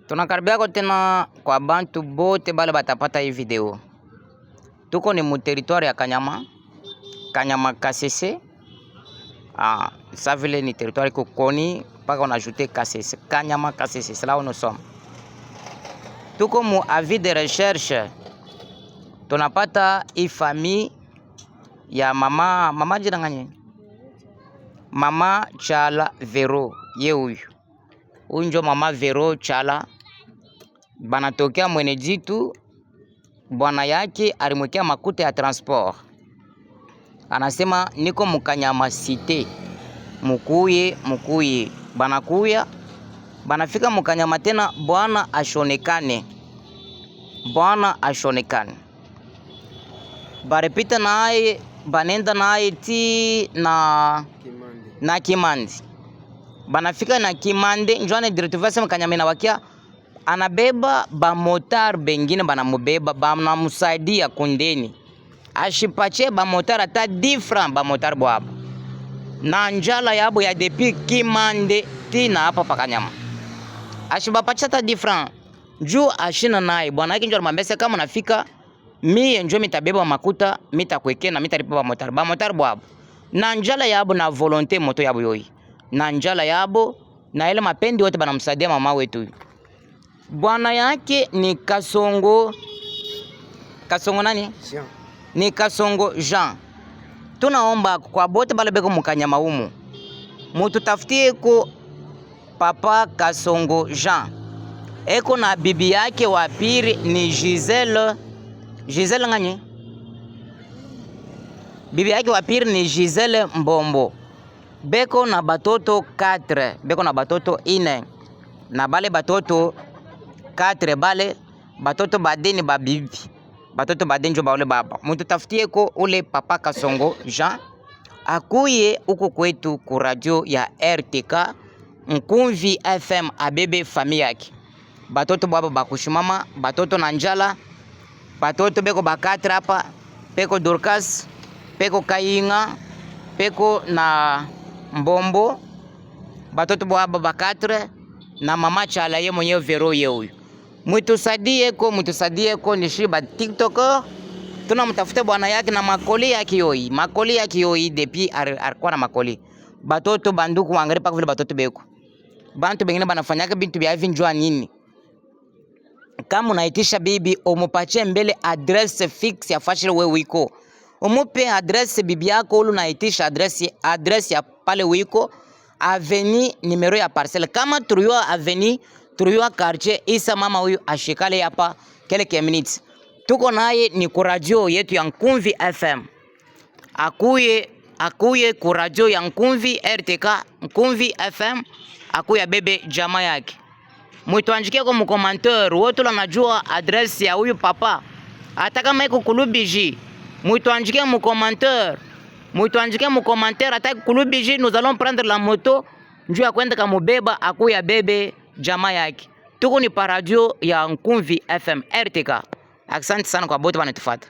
Tunakaribia kwa tena kwa bantu bote bale batapata hii video. Tuko ni mu territoire ya Kanyama Kasese. Ça vile ni territoire kukoni paka on ajouter Kasese, Kanyama Kasese, c'est là où nous sommes. Tuko mu avis de recherche. Tunapata hii famille ya mama jina ngani? Mama Chala Vero, ye huyu. Huyu ndio mama Vero Chala. Banatokea Mwenejitu, bwana yake alimwekea makuta ya transport. Anasema niko Mukanyama Cité. Mukuye. Banakuya. Banafika Mukanyama tena bwana ashonekane. Barepita naye banenda naye ti na Kimandi. Banafika na Kimande njone directeur sema Kanyama na wakia anabeba ba motar bengine banamubeba banamsaidia kundeni. Ashipache ba motar ata 10 francs ba motar bwabo. Na njala yabo ya depuis Kimande tina hapa pa Kanyama. Ashibapacha ata 10 francs. Juu ashina naye bwana yake njoo mambese kama nafika mie njoo mitabeba makuta mitakwekea na mitalipa ba motar. Ba motar bwabo. Na njala yabo na volonté moto yabo yoi. Na njala yabo na ile mapendi wote banamsaidia mama wetu. Bwana yake ni Kasongo nani? Jean. Ni Kasongo Jean. Tunaomba kwa bote bale beko Mukanyama humu. Mututafutie ko papa Kasongo Jean. Eko na bibi yake wa pili ni Giselle ngani? Bibi yake wa pili ni Giselle Mbombo. Beko na batoto 4, beko na batoto 4. Na bale batoto 4 bale batoto badeni babibi. Batoto badeni jo baole baba. Mututafutie ko ule papa Kasongo Jean akuye uko kwetu ku radio ya RTK Nkumvi FM abebe familia yake. Batoto baba bakushimama, batoto na njala, batoto beko ba 4 hapa, peko Dorcas, peko Kayinga, peko na Mbombo, batoto baba ba 4 na mama Chala ye mwenyewe Vero ye huyu. Mtusadie ko ni shiba TikToker. Tunamtafuta bwana yake na makoli yake yoi depuis alikuwa na makoli. Batoto banduku wangari paka vile batoto beko. Bantu bengine banafanyaka bintu bya hivi njua nini? Kama unaitisha bibi umupache mbele address fix ya fashile wewe wiko. Umupe address bibi yako ulu naitisha address ya pale wiko. Avenue numero ya parcelle. Kama turuyua avenue, turuyua quartier, isa mama huyu ashikale hapa keleke minutes. Tuko naye ni ku radio yetu ya Nkumvi FM. Akuye ku radio ya Nkumvi RTK Nkumvi FM. Akuye bebe jamaa yake. Mutuanjikie kwa mkomenteur wote najua address ya huyu papa. Hata kama iko kulubiji, mutuanjikie mkomenteur. Mutuanjikie mkomenteur hata kulubiji, nous allons prendre la moto njoo kwenda kamubeba akuya bebe jamaa yake. Tuko ni pa radio ya Nkumvi FM RTK. Asante sana kwa bote wanatufuata.